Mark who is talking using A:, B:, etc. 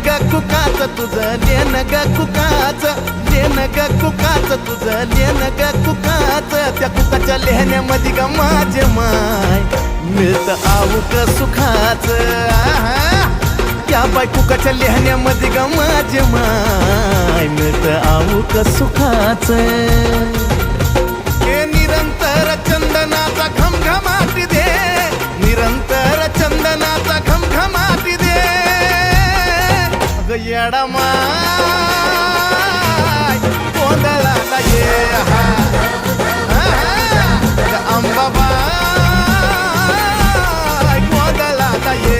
A: ग कुकाच तुझं लेन ग कुकाच लेन ग कुकाच तुझं लेन ग कुकाच त्या कुकाच्या लेहण्यामध्ये ग माझे माय मिळतं आऊक सुखाच त्या बाय कुकाच्या लेहण्यामध्ये ग माझे माय मिळतं आऊक सुखाच हे निरंतर चंदनाचा घमघमाटी दे निरंतर चंदनाचा घमघमाटी दे अगं येडा माय गोंधळाला ये अंबाबाई गोंधळाला ये